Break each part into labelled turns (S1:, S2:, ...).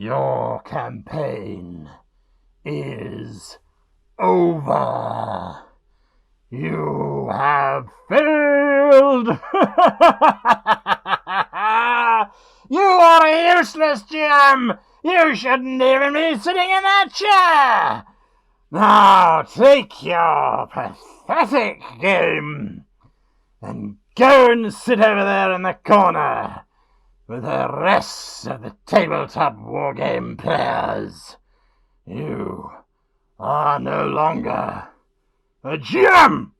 S1: Your campaign is over. You have failed. You are a useless GM. You shouldn't even be sitting in that chair. Now take your pathetic game and go and sit over there in the corner with the rest of the tabletop wargame players. You are no longer a GM!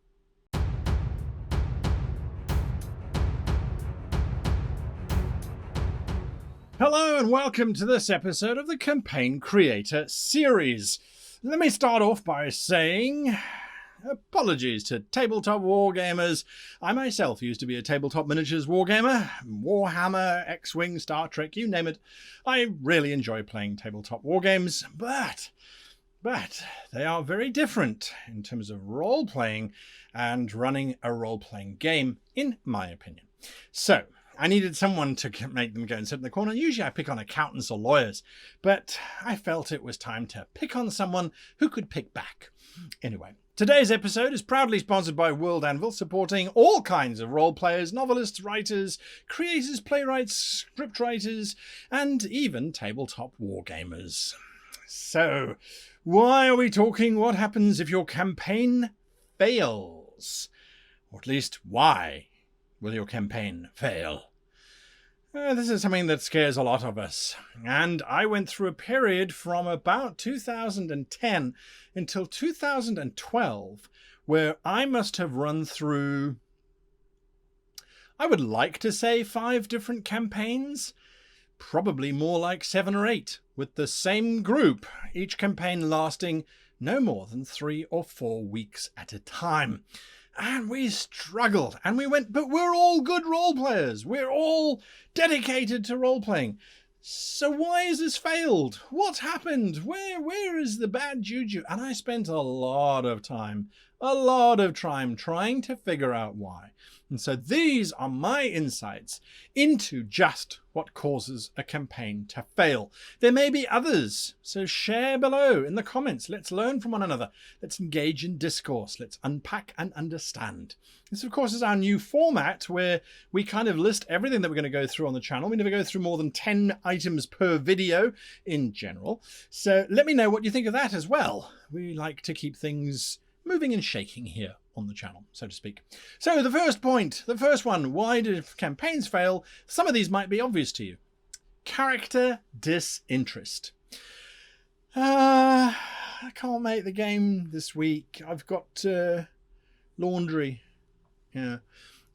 S2: Hello and welcome to this episode of the Campaign Creator Series. Let me start off by saying apologies to tabletop wargamers. I myself used to be a tabletop miniatures wargamer, Warhammer, X-Wing, Star Trek, you name it. I really enjoy playing tabletop wargames, but they are very different in terms of role-playing and running a role-playing game, in my opinion. So, I needed someone to make them go and sit in the corner. Usually I pick on accountants or lawyers, but I felt it was time to pick on someone who could pick back. Anyway, today's episode is proudly sponsored by World Anvil, supporting all kinds of role players, novelists, writers, creators, playwrights, scriptwriters, and even tabletop wargamers. So, why are we talking what happens if your campaign fails? Or at least, why will your campaign fail? This is something that scares a lot of us. And I went through a period from about 2010 until 2012 where I must have run through, I would like to say 5 different campaigns, probably more like 7 or 8, with the same group, each campaign lasting no more than 3 or 4 weeks at a time. And we struggled, and we went, but we're all good role players. We're all dedicated to role playing. So why has this failed? What's happened? Where is the bad juju? And I spent a lot of time trying to figure out why. And so these are my insights into just what causes a campaign to fail. There may be others, so share below in the comments. Let's learn from one another. Let's engage in discourse. Let's unpack and understand. This, of course, is our new format where we kind of list everything that we're going to go through on the channel. We never go through more than 10 items per video in general. So let me know what you think of that as well. We like to keep things moving and shaking here on the channel, so to speak. So the first point, the first one, why do campaigns fail? Some of these might be obvious to you. Character disinterest. I can't make the game this week. I've got laundry. Yeah.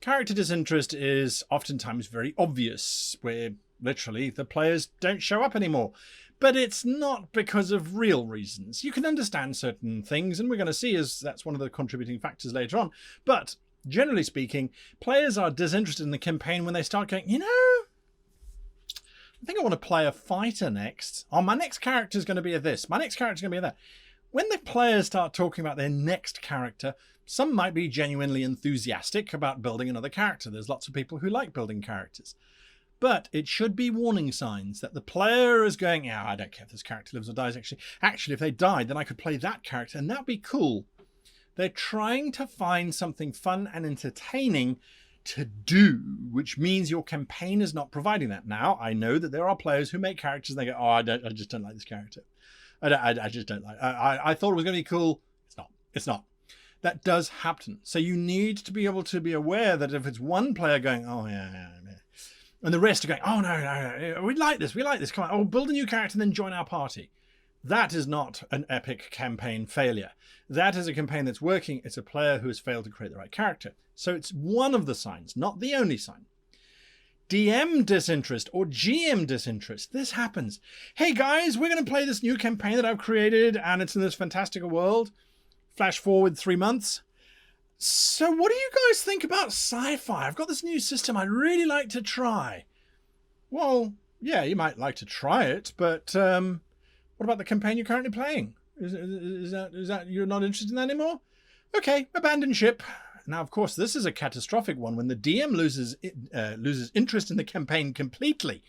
S2: Character disinterest is oftentimes very obvious, where literally the players don't show up anymore. But it's not because of real reasons. You can understand certain things, and we're going to see as that's one of the contributing factors later on. But generally speaking, players are disinterested in the campaign when they start going, you know, I think I want to play a fighter next. Oh, my next character is going to be a this. My next character is going to be a that. When the players start talking about their next character, some might be genuinely enthusiastic about building another character. There's lots of people who like building characters. But it should be warning signs that the player is going, yeah, I don't care if this character lives or dies, actually. Actually, if they died, then I could play that character, and that'd be cool. They're trying to find something fun and entertaining to do, which means your campaign is not providing that. Now, I know that there are players who make characters and they go, oh, I just don't like this character. I just don't like it. I thought it was going to be cool. It's not. It's not. That does happen. So you need to be able to be aware that if it's one player going, oh, yeah. And the rest are going, oh, no, we like this, come on, oh, build a new character and then join our party. That is not an epic campaign failure. That is a campaign that's working. It's a player who has failed to create the right character. So it's one of the signs, not the only sign. DM disinterest or GM disinterest. This happens. Hey guys, we're going to play this new campaign that I've created and it's in this fantastical world. Flash forward 3 months. So what do you guys think about sci-fi? I've got this new system I'd really like to try. Well, yeah, you might like to try it, but what about the campaign you're currently playing? Is that you're not interested in that anymore? Okay, abandon ship. Now, of course, this is a catastrophic one when the DM loses interest in the campaign completely.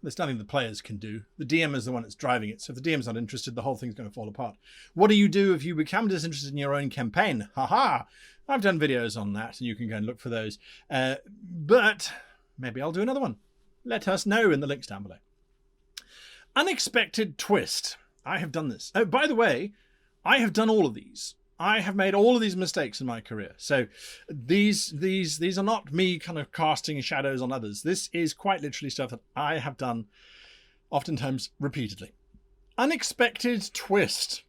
S2: There's nothing the players can do. The DM is the one that's driving it. So if the DM's not interested, the whole thing's going to fall apart. What do you do if you become disinterested in your own campaign? Haha! I've done videos on that, and you can go and look for those. But maybe I'll do another one. Let us know in the links down below. Unexpected twist. I have done this. Oh, by the way, I have done all of these. I have made all of these mistakes in my career. So these are not me kind of casting shadows on others. This is quite literally stuff that I have done oftentimes repeatedly. Unexpected twist.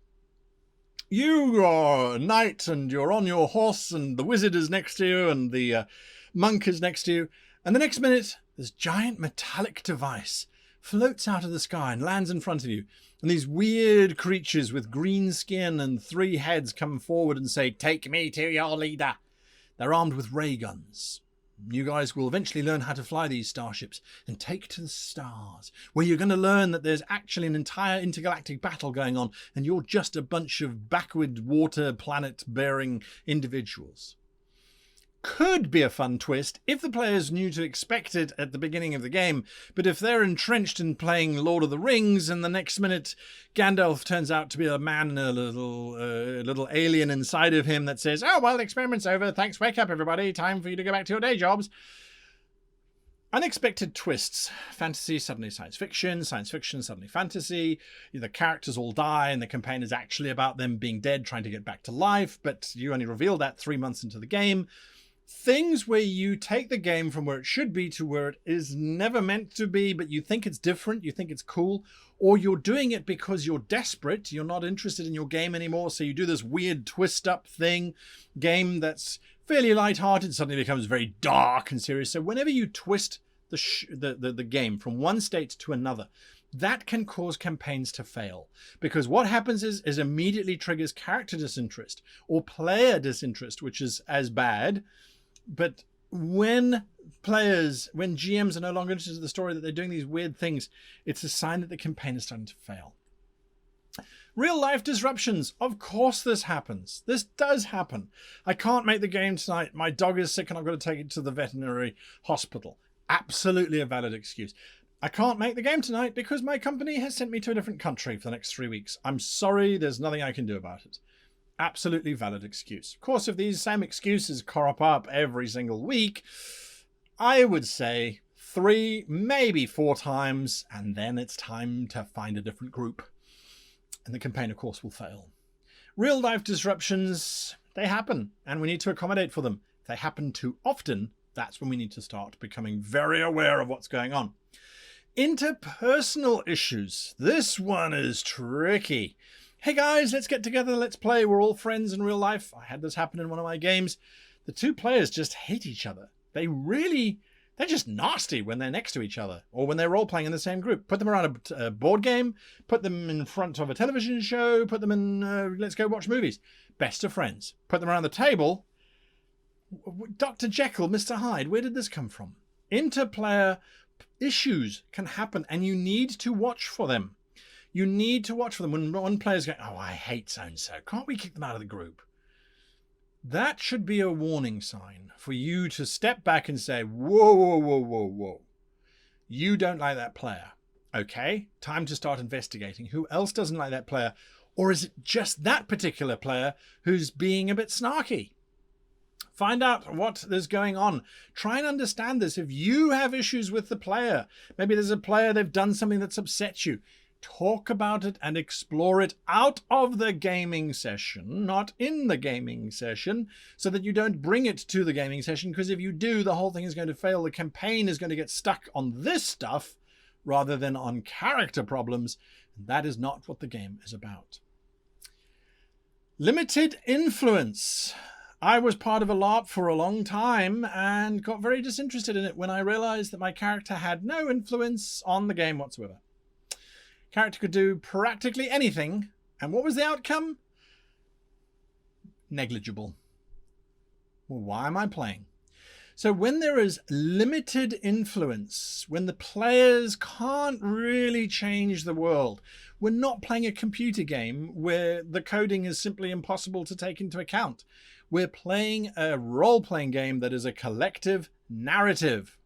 S2: You are a knight and you're on your horse and the wizard is next to you and the monk is next to you. And the next minute, this giant metallic device floats out of the sky and lands in front of you. And these weird creatures with green skin and 3 heads come forward and say, "Take me to your leader." They're armed with ray guns. You guys will eventually learn how to fly these starships and take to the stars, where you're going to learn that there's actually an entire intergalactic battle going on, and you're just a bunch of backward water planet-bearing individuals. Could be a fun twist if the players knew to expect it at the beginning of the game, but if they're entrenched in playing Lord of the Rings and the next minute Gandalf turns out to be a man and a little alien inside of him that says, "Oh, well, the experiment's over. Thanks, wake up, everybody. Time for you to go back to your day jobs." Unexpected twists. Fantasy, suddenly science fiction suddenly fantasy. The characters all die and the campaign is actually about them being dead, trying to get back to life, but you only reveal that 3 months into the game. Things where you take the game from where it should be to where it is never meant to be, but you think it's different, you think it's cool, or you're doing it because you're desperate, you're not interested in your game anymore, so you do this weird twist-up game that's fairly light-hearted, suddenly becomes very dark and serious. So whenever you twist the game from one state to another, that can cause campaigns to fail. Because what happens is immediately triggers character disinterest or player disinterest, which is as bad. But when GMs are no longer interested in the story, that they're doing these weird things, it's a sign that the campaign is starting to fail. Real life disruptions. Of course this happens. This does happen. I can't make the game tonight. My dog is sick and I've got to take it to the veterinary hospital. Absolutely a valid excuse. I can't make the game tonight because my company has sent me to a different country for the next 3 weeks. I'm sorry, there's nothing I can do about it. Absolutely valid excuse. Of course, if these same excuses crop up every single week, I would say 3, maybe 4 times, and then it's time to find a different group. And the campaign, of course, will fail. Real life disruptions, they happen, and we need to accommodate for them. If they happen too often, that's when we need to start becoming very aware of what's going on. Interpersonal issues. This one is tricky. Hey guys, let's get together, let's play. We're all friends in real life. I had this happen in one of my games. The 2 players just hate each other. They're just nasty when they're next to each other or when they're role playing in the same group. Put them around a board game, put them in front of a television show, put them in, let's go watch movies. Best of friends. Put them around the table. Dr. Jekyll, Mr. Hyde, where did this come from? Interplayer issues can happen and you need to watch for them. You need to watch for them when one player's going, "Oh, I hate so-and-so. Can't we kick them out of the group?" That should be a warning sign for you to step back and say, whoa, whoa, whoa, whoa, whoa. You don't like that player. Okay, time to start investigating. Who else doesn't like that player? Or is it just that particular player who's being a bit snarky? Find out what is going on. Try and understand this. If you have issues with the player, maybe there's a player, they've done something that's upset you. Talk about it and explore it out of the gaming session, not in the gaming session, so that you don't bring it to the gaming session, because if you do, the whole thing is going to fail. The campaign is going to get stuck on this stuff rather than on character problems. That is not what the game is about. Limited influence. I was part of a LARP for a long time and got very disinterested in it when I realized that my character had no influence on the game whatsoever. Character could do practically anything, and what was the outcome? Negligible. Well, why am I playing? So when there is limited influence, when the players can't really change the world, we're not playing a computer game where the coding is simply impossible to take into account. We're playing a role-playing game that is a collective narrative.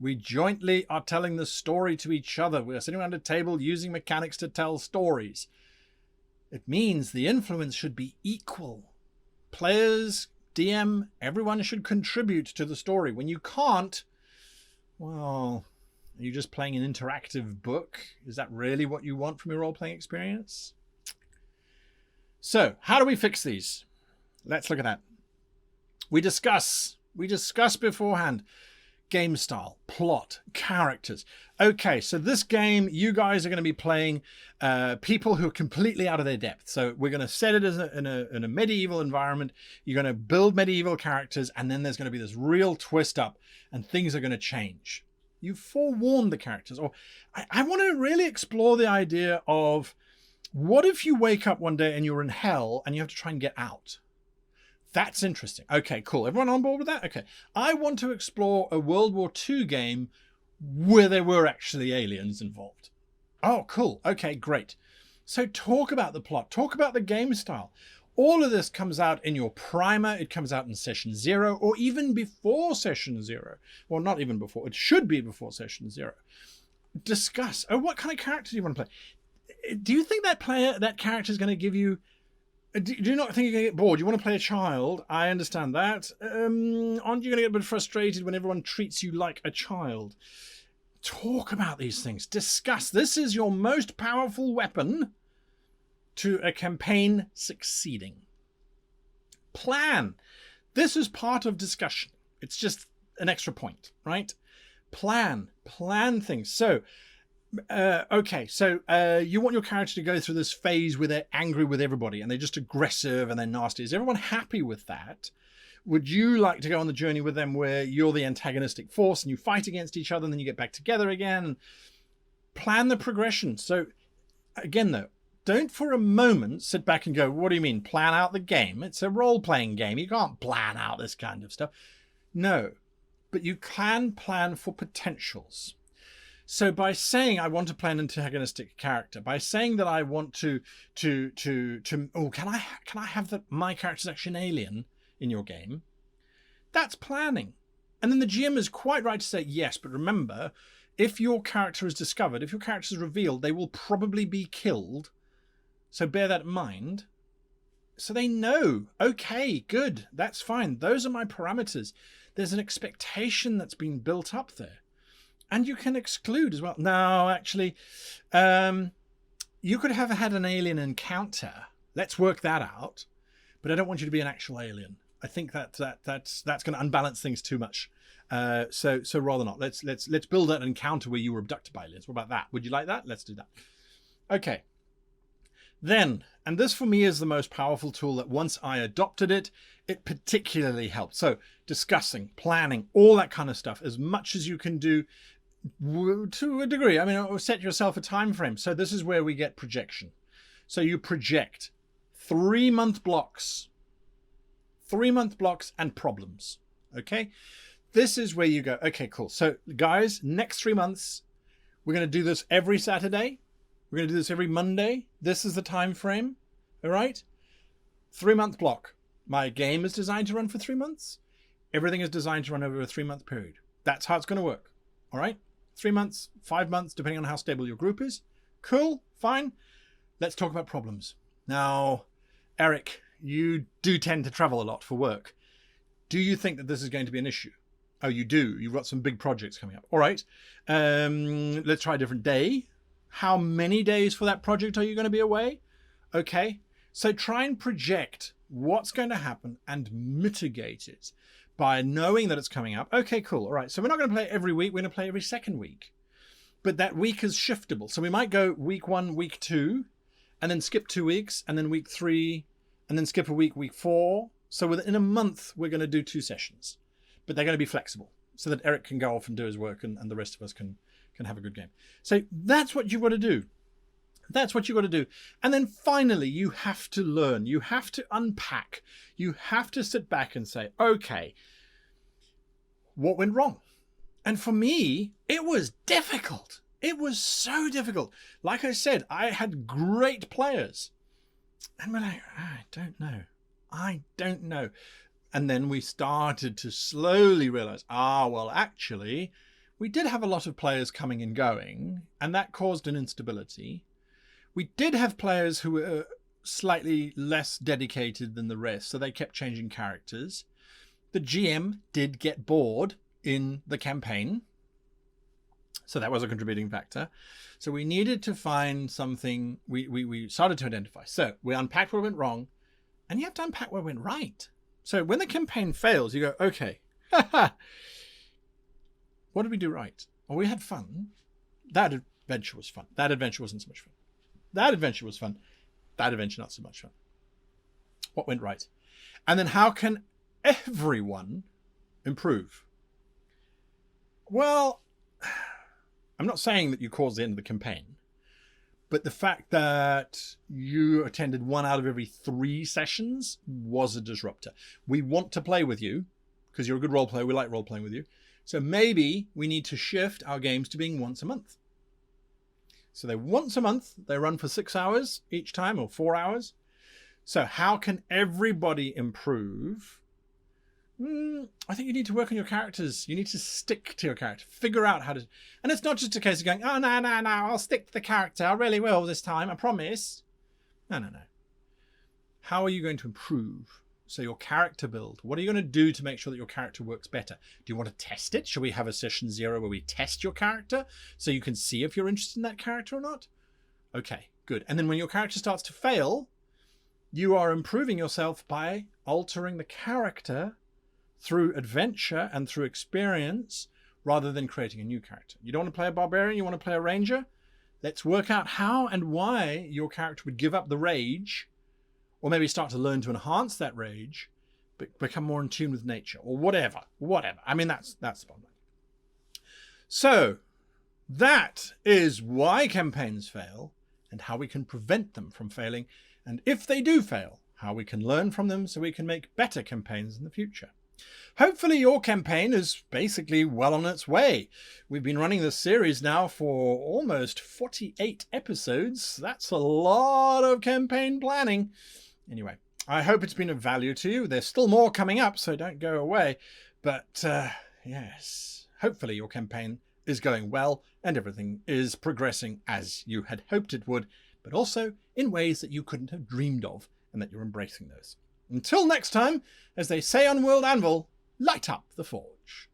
S2: We jointly are telling the story to each other. We are sitting around a table using mechanics to tell stories. It means the influence should be equal. Players, DM, everyone should contribute to the story. When you can't, well, are you just playing an interactive book? Is that really what you want from your role-playing experience? So, how do we fix these? Let's look at that. We discuss beforehand. Game style, plot, characters. Okay, so this game, you guys are going to be playing people who are completely out of their depth. So we're going to set it as in a medieval environment. You're going to build medieval characters, and then there's going to be this real twist up, and things are going to change. You forewarned the characters. Or I want to really explore the idea of, what if you wake up one day and you're in hell and you have to try and get out? That's interesting. Okay, cool. Everyone on board with that? Okay. I want to explore a World War II game where there were actually aliens involved. Oh, cool. Okay, great. So talk about the plot. Talk about the game style. All of this comes out in your primer. It comes out in session 0 or even before session 0. Well, not even before. It should be before session 0. Discuss. Oh, what kind of character do you want to play? Do you think that character is going to give you... Do you not think you're going to get bored? You want to play a child. I understand that. Aren't you going to get a bit frustrated when everyone treats you like a child? Talk about these things. Discuss. This is your most powerful weapon to a campaign succeeding. Plan. This is part of discussion. It's just an extra point, right? Plan things. So, okay, so you want your character to go through this phase where they're angry with everybody and they're just aggressive and they're nasty. Is everyone happy with that? Would you like to go on the journey with them where you're the antagonistic force and you fight against each other and then you get back together again? Plan the progression. So again, though, don't for a moment sit back and go, what do you mean, plan out the game? It's a role-playing game. You can't plan out this kind of stuff. No, but you can plan for potentials. So by saying I want to play an antagonistic character, by saying that I want to can I have that my character's actually an alien in your game? That's planning. And then the GM is quite right to say yes, but remember, if your character is discovered, if your character is revealed, they will probably be killed. So bear that in mind. So they know, okay, good, that's fine. Those are my parameters. There's an expectation that's been built up there. And you can exclude as well. No, actually, you could have had an alien encounter. Let's work that out. But I don't want you to be an actual alien. I think that's going to unbalance things too much. So rather not. Let's build an encounter where you were abducted by aliens. What about that? Would you like that? Let's do that. Okay. Then, and this for me is the most powerful tool that once I adopted it, it particularly helped. So discussing, planning, all that kind of stuff, as much as you can do to a degree. I mean, set yourself a time frame. So this is where we get projection. So you project 3-month blocks. 3-month blocks and problems. Okay? This is where you go, okay, cool. So guys, next 3 months, we're going to do this every Saturday. We're going to do this every Monday. This is the time frame. All right? 3-month block. My game is designed to run for 3 months. Everything is designed to run over a 3-month period. That's how it's going to work. All right? 3 months, 5 months, depending on how stable your group is. Cool. Fine. Let's talk about problems. Now, Eric, you do tend to travel a lot for work. Do you think that this is going to be an issue? Oh, you do. You've got some big projects coming up. All right. Let's try a different day. How many days for that project are you going to be away? Okay. So try and project what's going to happen and mitigate it by knowing that it's coming up. Okay, cool. All right. So we're not going to play every week. We're going to play every second week. But that week is shiftable. So we might go week 1, week 2, and then skip 2 weeks, and then week 3, and then skip a week, week 4. So within a month, we're going to do 2 sessions. But they're going to be flexible so that Eric can go off and do his work and the rest of us can have a good game. So that's what you've got to do. That's what you've got to do. And then finally, you have to learn. You have to unpack. You have to sit back and say, okay, what went wrong? And for me, it was difficult. It was so difficult. Like I said, I had great players. And we're like, I don't know. And then we started to slowly realize, well, actually, we did have a lot of players coming and going, and that caused an instability. We did have players who were slightly less dedicated than the rest, so they kept changing characters. The GM did get bored in the campaign, so that was a contributing factor. So we needed to find something we started to identify. So we unpacked what went wrong, and you have to unpack what went right. So when the campaign fails, you go, okay, what did we do right? Well, we had fun. That adventure was fun. That adventure wasn't so much fun. That adventure was fun. That adventure not so much fun. What went right? And then how can everyone improve? Well, I'm not saying that you caused the end of the campaign, but the fact that you attended 1 out of every 3 sessions was a disruptor. We want to play with you because you're a good role player. We like role playing with you. So maybe we need to shift our games to being once a month. So they're once a month. They run for 6 hours each time, or 4 hours. So how can everybody improve? I think you need to work on your characters. You need to stick to your character. Figure out how to... And it's not just a case of going, oh, no, I'll stick to the character. I really will this time. I promise. No. How are you going to improve? So your character build. What are you going to do to make sure that your character works better? Do you want to test it? Should we have a session 0 where we test your character so you can see if you're interested in that character or not? Okay, good. And then when your character starts to fail, you are improving yourself by altering the character through adventure and through experience rather than creating a new character. You don't want to play a barbarian, you want to play a ranger? Let's work out how and why your character would give up the rage, or maybe start to learn to enhance that rage, but become more in tune with nature, or whatever. I mean, that's the bottom line. So that is why campaigns fail and how we can prevent them from failing. And if they do fail, how we can learn from them so we can make better campaigns in the future. Hopefully your campaign is basically well on its way. We've been running this series now for almost 48 episodes. That's a lot of campaign planning. Anyway, I hope it's been of value to you. There's still more coming up, so don't go away. But yes, hopefully your campaign is going well and everything is progressing as you had hoped it would, but also in ways that you couldn't have dreamed of, and that you're embracing those. Until next time, as they say on World Anvil, light up the forge.